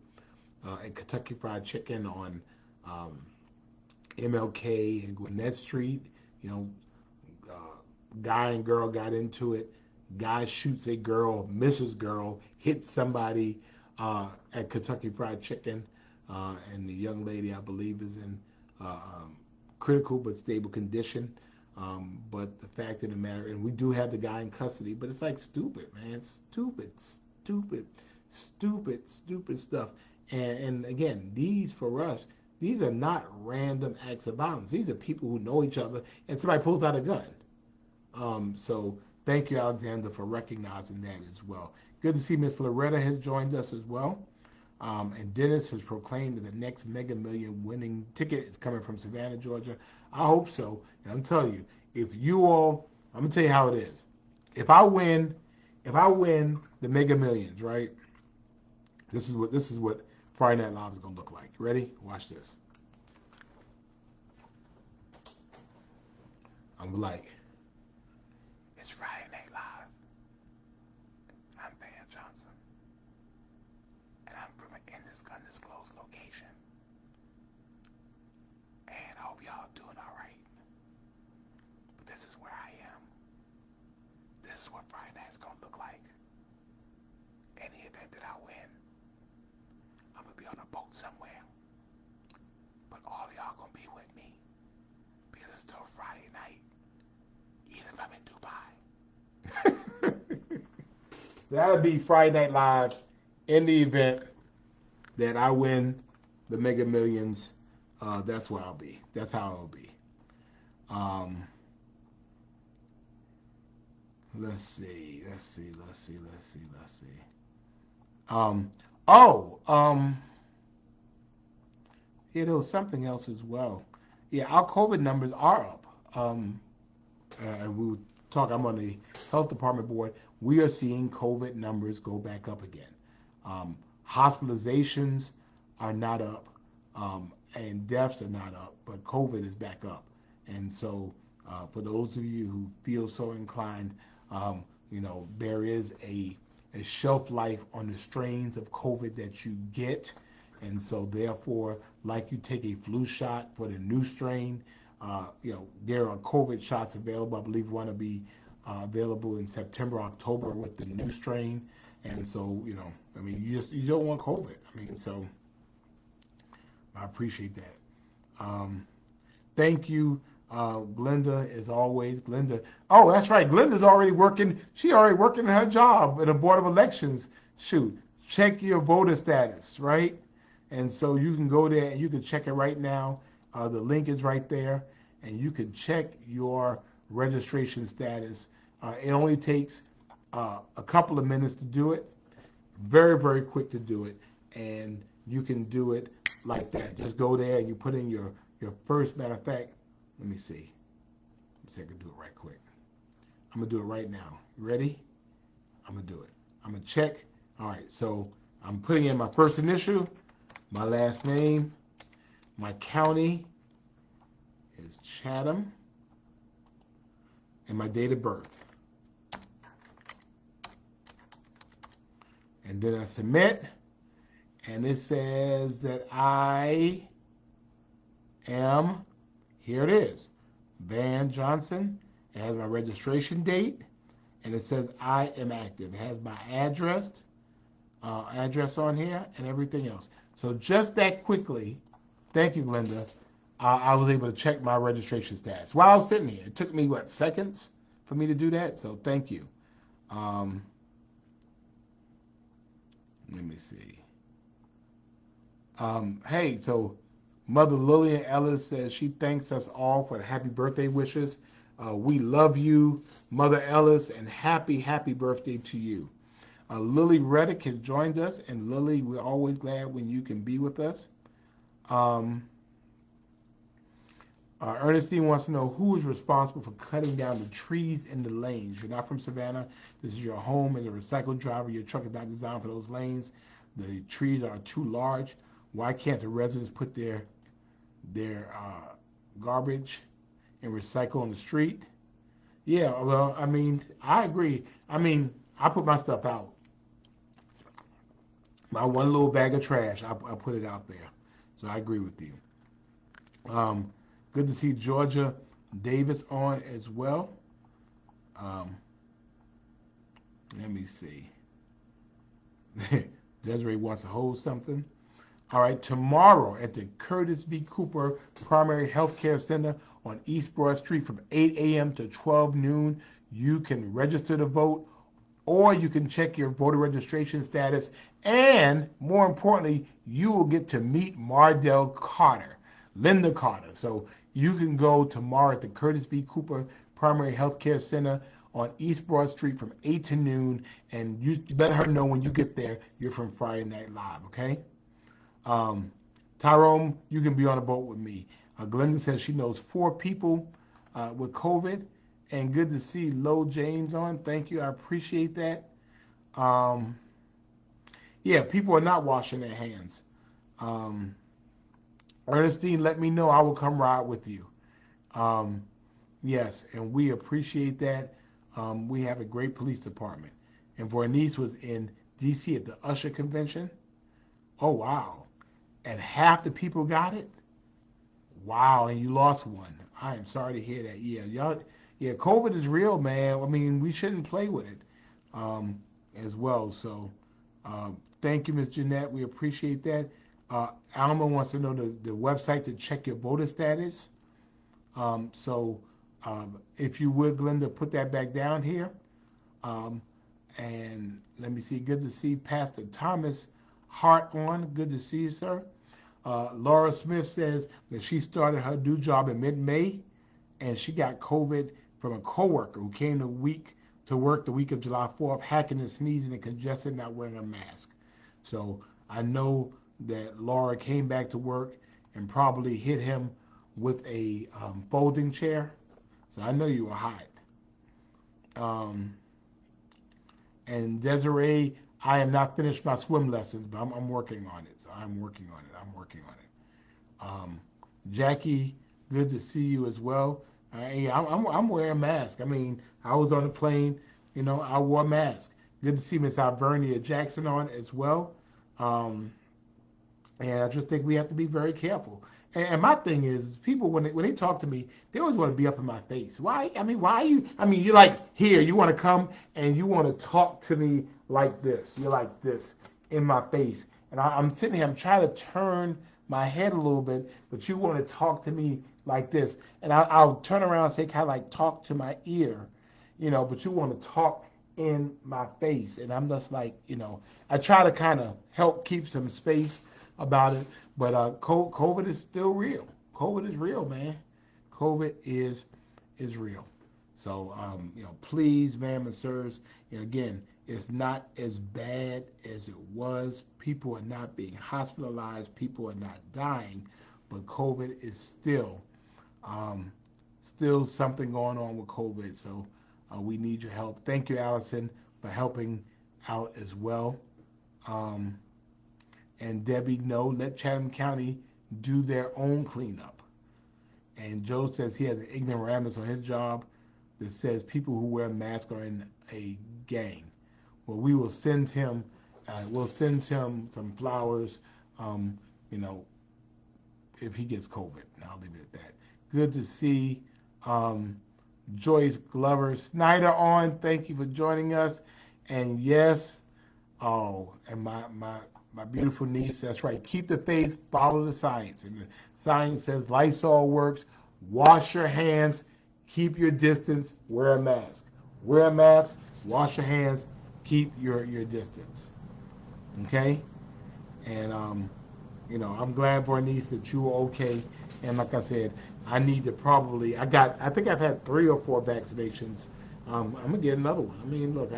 at Kentucky Fried Chicken on um, MLK and Gwinnett Street. You know, guy and girl got into it. Guy shoots a girl, misses girl, hits somebody at Kentucky Fried Chicken, and the young lady, I believe, is in critical but stable condition. But the fact of the matter, and we do have the guy in custody, but it's like stupid, man. Stupid, stupid, stupid, stupid stuff. And again, for us, these are not random acts of violence. These are people who know each other, and somebody pulls out a gun. So thank you, Alexander, for recognizing that as well. Good to see Miss Loretta has joined us as well. And Dennis has proclaimed that the next Mega Million winning ticket is coming from Savannah, Georgia. I hope so. And I'm telling you, I'm gonna tell you how it is. If I win the Mega Millions, right? This is what Friday Night Live is gonna look like. You ready? Watch this. I'm like, it's Friday Night Live. I'm Van Johnson, and I'm from an undisclosed location. And I hope y'all are doing all right. But this is where I am. This is what Friday Night is gonna look like. In the event that I win, I'm gonna be on a boat somewhere. But all of y'all gonna be with me because it's still Friday night, even if I'm in Dubai. That'll be Friday Night Live in the event that I win the Mega Millions. That's where I'll be. That's how it'll be. Um, let's see. Um, oh, there was something else as well. Yeah, our COVID numbers are up. And we would talk. I'm on the health department board. We are seeing COVID numbers go back up again. Um, Hospitalizations are not up, and deaths are not up, but COVID is back up. And so, for those of you who feel so inclined, there is a shelf life on the strains of COVID that you get. And so, therefore, like you take a flu shot for the new strain, there are COVID shots available. I believe one will be available in September, October with the new strain. And so, you don't want COVID. So I appreciate that. Thank you, Glenda, as always. Glenda, oh, that's right. Glenda's already working. She already working her job at the Board of Elections. Shoot, check your voter status, right? And so you can go there and you can check it right now. The link is right there, and you can check your registration status. It only takes a couple of minutes to do it. Very, very quick to do it, and you can do it like that. Just go there and you put in your first. Matter of fact, let me see. Let me see if I can do it right quick. I'm gonna do it right now. You ready? I'm gonna do it. I'm gonna check. All right. So I'm putting in my first initial, my last name, my county is Chatham, and my date of birth. And then I submit, and it says that I am, here it is, Van Johnson. It has my registration date, and it says I am active. It has my address, address on here and everything else. So just that quickly, thank you, Linda. I was able to check my registration stats while I was sitting here. It took me what, seconds for me to do that. So thank you. Um, Let me see. Hey, so Mother Lillian Ellis says she thanks us all for the happy birthday wishes. We love you, Mother Ellis, and happy birthday to you. Lily Reddick has joined us, and Lily, we're always glad when you can be with us. Um, Ernestine wants to know who is responsible for cutting down the trees in the lanes. You're not from Savannah. This is your home as a recycle driver. Your truck is not designed for those lanes. The trees are too large. Why can't the residents put their garbage and recycle on the street? Yeah, well, I mean, I agree. I mean, I put my stuff out. My one little bag of trash, I put it out there. So I agree with you. Um, Good to see Georgia Davis on as well. Um, Let me see. Desiree wants to hold something. All right, tomorrow at the Curtis B. Cooper Primary Health Care Center on East Broad Street from 8 a.m. to 12 noon, you can register to vote or you can check your voter registration status. And more importantly, you will get to meet Mardell Carter, Linda Carter. So you can go tomorrow at the Curtis B. Cooper Primary Health Care Center on East Broad Street from 8 to noon, and you let her know when you get there you're from Friday Night Live, okay? Um, Tyrone, you can be on a boat with me. Glenda says she knows 4 people with COVID, and good to see Lo James on. Thank you, I appreciate that. Um, yeah, people are not washing their hands. Um, Ernestine, let me know. I will come ride with you. Um, yes, and we appreciate that. We have a great police department. And Vornice was in D.C. at the Usher convention. Oh, wow. And half the people got it? Wow, and you lost one. I am sorry to hear that. Yeah, y'all, yeah, COVID is real, man. I mean, we shouldn't play with it um, as well. So, thank you, Ms. Jeanette. We appreciate that. Alma wants to know the website to check your voter status. So, if you would, Glenda, put that back down here. Um, and let me see. Good to see Pastor Thomas Hart on. Good to see you, sir. Laura Smith says that she started her new job in mid-May, and she got COVID from a coworker who came to work the week of July 4th, hacking and sneezing and congested, not wearing a mask. So I know that Laura came back to work and probably hit him with a folding chair. So I know you were hot. Um, and Desiree, I am not finished my swim lessons, but I'm working on it. So I'm working on it. I'm working on it. Jackie, good to see you as well. I'm wearing a mask. I mean, I was on the plane, I wore a mask. Good to see Miss Alvernia Jackson on as well. Um, and I just think we have to be very careful. And my thing is, people when they talk to me, they always want to be up in my face. Why? I mean, why are you? I mean, you're like here. You want to come and you want to talk to me like this. You're like this in my face, and I'm sitting here. I'm trying to turn my head a little bit, but you want to talk to me like this, and I'll turn around and say, kind of like talk to my ear, but you want to talk in my face, and I'm just like, I try to kind of help keep some space about it. But COVID is still real. COVID is real, man. COVID is real. So please, ma'am and sirs, again, it's not as bad as it was. People are not being hospitalized. People are not dying, but COVID is um, still something going on with COVID. So we need your help. Thank you, Allison, for helping out as well. Um, and Debbie, no, let Chatham County do their own cleanup. And Joe says he has an ignoramus on his job that says people who wear masks are in a gang. Well, we'll send him some flowers, um, you know, if he gets COVID. And I'll leave it at that. Good to see um, Joyce Glover Snyder on. Thank you for joining us. And yes, Oh, and my beautiful niece, that's right. Keep the faith, follow the science. And the science says Lysol works. Wash your hands, keep your distance, wear a mask. Wear a mask, wash your hands, keep your distance. Okay? And I'm glad for niece that you were okay. And like I said, I need to probably I think I've had 3 or 4 vaccinations. I'm gonna get another one. I mean, look,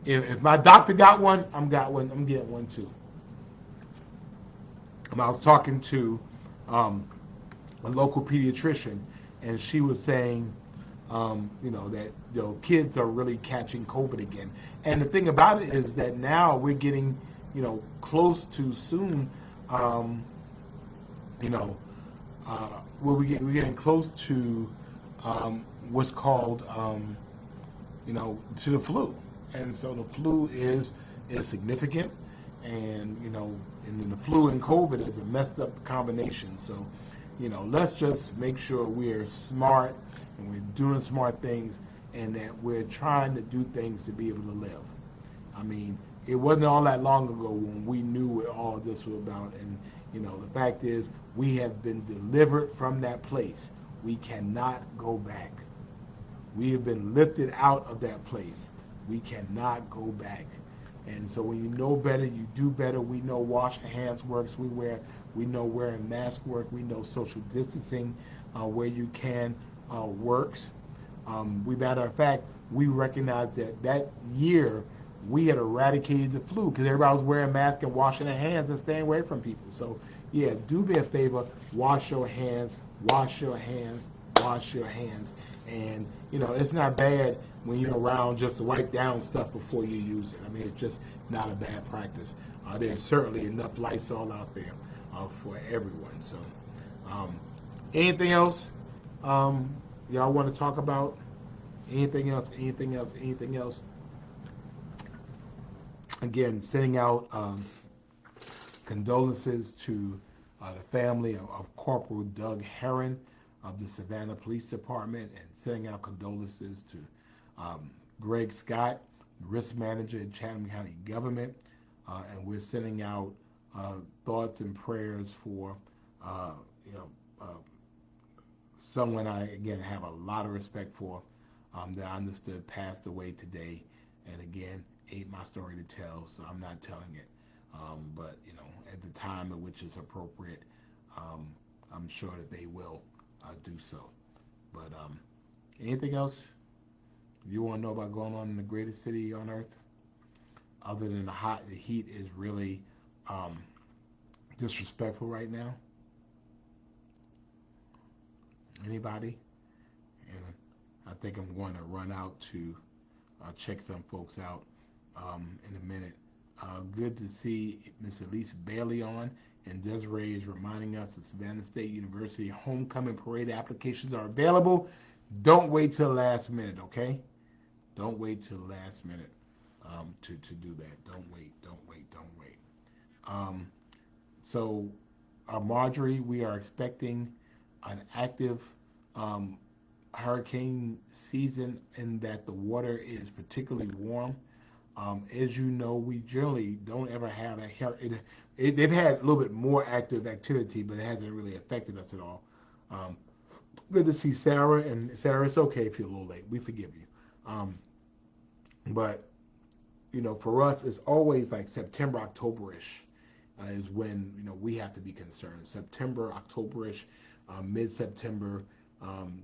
if my doctor got one, I'm getting one too. I was talking to um, a local pediatrician, and she was saying, that kids are really catching COVID again. And the thing about it is that now we're getting, close to soon, um, you know, we're getting close to what's called, to the flu. And so the flu is significant, and and then the flu and COVID is a messed up combination. So, let's just make sure we're smart and we're doing smart things, and that we're trying to do things to be able to live. I mean, it wasn't all that long ago when we knew what all this was about, and the fact is we have been delivered from that place. We cannot go back. We have been lifted out of that place. We cannot go back. And so when you know better, you do better. We know washing hands works. We know wearing masks work. We know social distancing where you can works. Matter of fact, we recognize that year we had eradicated the flu because everybody was wearing masks and washing their hands and staying away from people. So yeah, do me a favor, wash your hands, wash your hands, wash your hands. And it's not bad when you're around just to wipe down stuff before you use it. I mean, it's just not a bad practice. There's certainly enough Lysol out there for everyone. So, um, anything else y'all want to talk about? Anything else? Anything else? Anything else? Again, sending out condolences to the family of Corporal Doug Herron of the Savannah Police Department, and sending out condolences to Greg Scott, risk manager at Chatham County Government, and we're sending out thoughts and prayers for uh, you know uh, someone I again have a lot of respect for, that I understood passed away today, and again ain't my story to tell, so I'm not telling it. But at the time at which is appropriate, um, I'm sure that they will do so. But anything else you want to know about going on in the greatest city on earth, other than the heat is really um, disrespectful right now? Anybody? And I think I'm going to run out to check some folks out in a minute. Good to see Miss Elise Bailey on, and Desiree is reminding us that Savannah State University homecoming parade applications are available. Don't wait till the last minute, okay? Don't wait till the last minute to do that. Don't wait, don't wait, don't wait. Um, so, Marjorie, we are expecting an active um, hurricane season in that the water is particularly warm. As you know, we generally don't ever have they've had a little bit more active activity, but it hasn't really affected us at all. Um, Good to see Sarah, and Sarah, it's okay if you're a little late. We forgive you. Um, but for us, it's always like September, October-ish is when we have to be concerned. September, October-ish, mid-September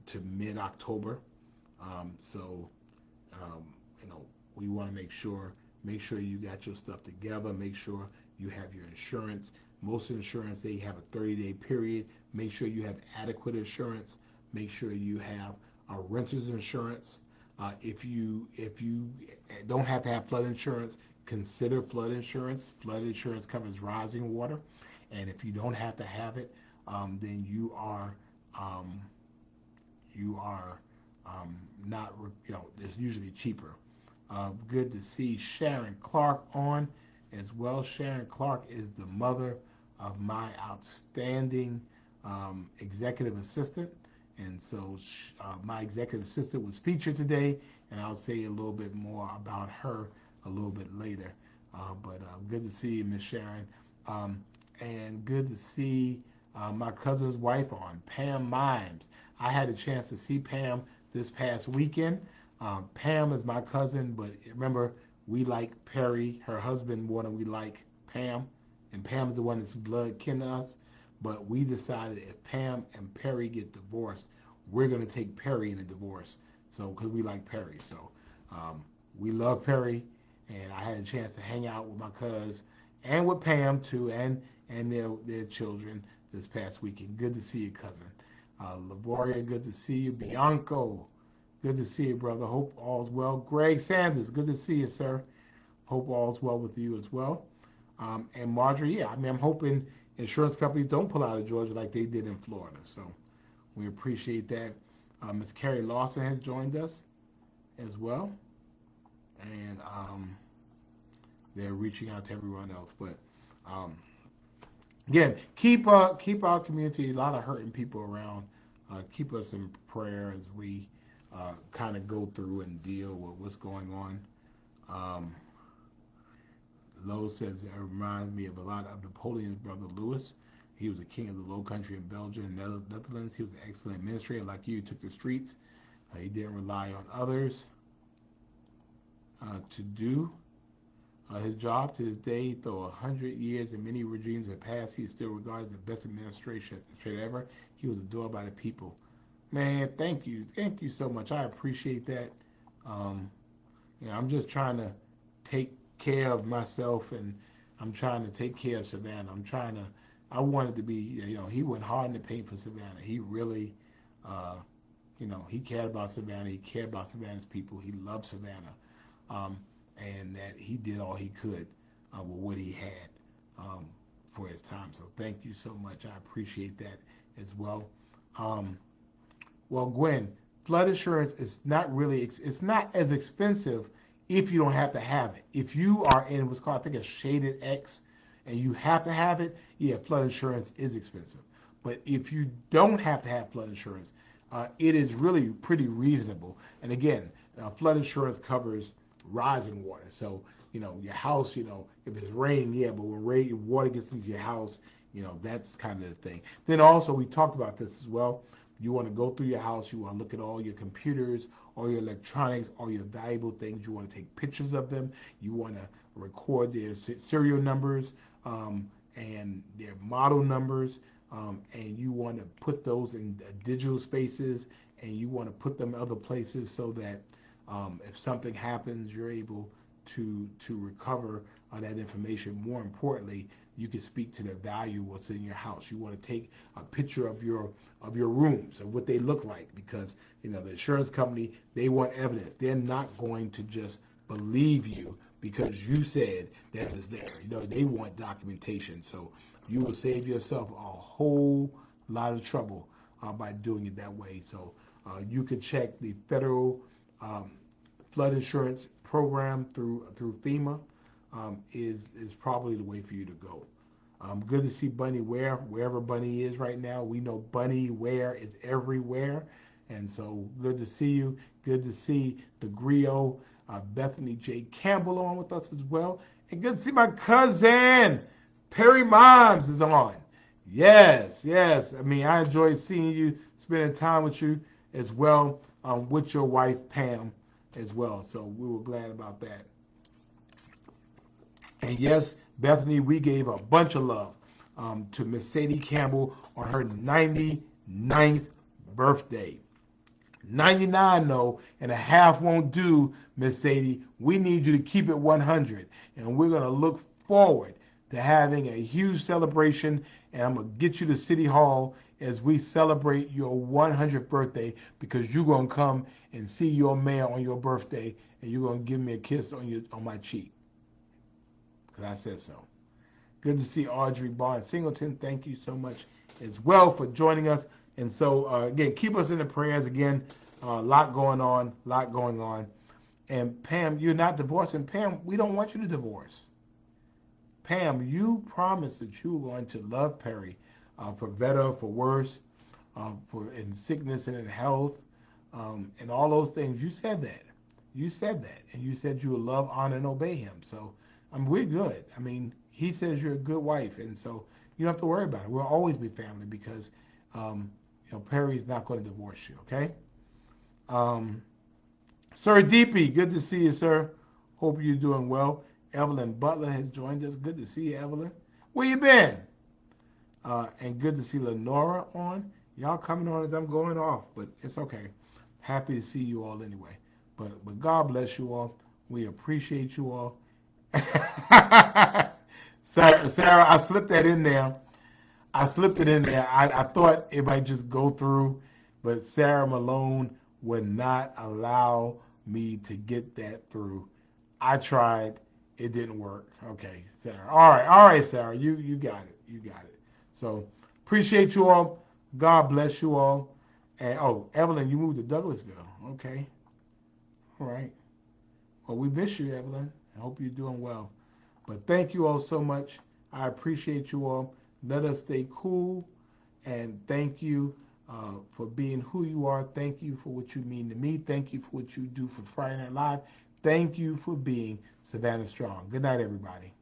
to mid-October. So um, you know, we want to make sure you got your stuff together. Make sure you have your insurance. Most insurance, they have a 30-day period. Make sure you have adequate insurance. Make sure you have a renter's insurance. If you don't have to have flood insurance, consider flood insurance. Flood insurance covers rising water, and if you don't have to have it, then um, you are not, it's usually cheaper. Good to see Sharon Clark on as well. Sharon Clark is the mother of my outstanding executive assistant. And so my executive assistant was featured today, and I'll say a little bit more about her a little bit later. But good to see you, Miss Sharon. Um, and good to see my cousin's wife on, Pam Mimes. I had a chance to see Pam this past weekend. Pam is my cousin, but remember, we like Perry, her husband, more than we like Pam. And Pam's the one that's blood kin to us. But we decided if Pam and Perry get divorced, we're going to take Perry in a divorce. So, because we like Perry. So, we love Perry. And I had a chance to hang out with my cuz and with Pam too, and their children this past weekend. Good to see you, cousin. Lavoria, good to see you. Bianco, good to see you, brother. Hope all's well. Greg Sanders, good to see you, sir. Hope all's well with you as well. And Marjorie, yeah, I mean, I'm hoping insurance companies don't pull out of Georgia like they did in Florida. So we appreciate that. Ms. Carrie Lawson has joined us as well. And they're reaching out to everyone else. But again, keep our community, a lot of hurting people around. Keep us in prayer as we kind of go through and deal with what's going on. Lowe says it reminds me of a lot of Napoleon's brother Louis. He was a king of the Low Country in Belgium and Netherlands. He was an excellent administrator, like you. He took the streets. He didn't rely on others to do his job. To this day, though 100 years and many regimes have passed, he is still regarded as the best administrator ever. He was adored by the people. Man, thank you so much. I appreciate that. I'm just trying to take care of myself, and I'm trying to take care of Savannah. I wanted to be, he went hard in the paint for Savannah. He really, he cared about Savannah. He cared about Savannah's people. He loved Savannah. And that he did all he could with what he had for his time. So thank you so much. I appreciate that as well. Well, Gwen, flood insurance is it's not as expensive if you don't have to have it. If you are in what's called, I think, a shaded X, and you have to have it, yeah, flood insurance is expensive. But if you don't have to have flood insurance, it is really pretty reasonable. And again, flood insurance covers rising water. So, your house, if it's raining, yeah, but when water gets into your house, that's kind of the thing. Then also, we talked about this as well. You want to go through your house, you want to look at all your computers, all your electronics, all your valuable things. You want to take pictures of them. You want to record their serial numbers and their model numbers. And you want to put those in digital spaces, and you want to put them other places so that if something happens, you're able to recover that information. More importantly, you can speak to the value of what's in your house. You want to take a picture of your rooms and what they look like, because the insurance company, they want evidence. They're not going to just believe you because you said that it's there. They want documentation. So you will save yourself a whole lot of trouble by doing it that way. So you can check the federal flood insurance program through FEMA. Is probably the way for you to go. Good to see Bunny Ware, wherever Bunny is right now. We know Bunny Ware is everywhere. And so good to see you. Good to see the Griot, Bethany J. Campbell on with us as well. And good to see my cousin, Perry Mimes is on. Yes. I mean, I enjoyed seeing you, spending time with you as well, with your wife, Pam, as well. So we were glad about that. And yes, Bethany, we gave a bunch of love to Miss Sadie Campbell on her 99th birthday. 99 though, and a half won't do, Miss Sadie. We need you to keep it 100. And we're going to look forward to having a huge celebration. And I'm going to get you to City Hall as we celebrate your 100th birthday, because you're going to come and see your mayor on your birthday, and you're going to give me a kiss on my cheek. Because I said so. Good to see Audrey Barnes Singleton. Thank you so much as well for joining us. And so, again, keep us in the prayers. Again, a lot going on. And Pam, you're not divorcing. Pam, we don't want you to divorce. Pam, you promised that you were going to love Perry for better, for worse, for in sickness and in health, and all those things. You said that. And you said you would love, honor, and obey him. So I mean, we're good. I mean, he says you're a good wife, and so you don't have to worry about it. We'll always be family because, Perry's not going to divorce you. Okay. Um, Sir DP, good to see you, sir. Hope you're doing well. Evelyn Butler has joined us. Good to see you, Evelyn. Where you been? And good to see Lenora on. Y'all coming on as I'm going off, but it's okay. Happy to see you all anyway. But God bless you all. We appreciate you all. Sarah, I slipped that in there. I slipped it in there. I thought it might just go through, but Sarah Malone would not allow me to get that through. I tried. It didn't work. Okay, Sarah. All right, Sarah. You got it. You got it. So appreciate you all. God bless you all. And Evelyn, you moved to Douglasville. Okay. All right. Well, we miss you, Evelyn. I hope you're doing well. But thank you all so much. I appreciate you all. Let us stay cool. And thank you for being who you are. Thank you for what you mean to me. Thank you for what you do for Friday Night Live. Thank you for being Savannah Strong. Good night, everybody.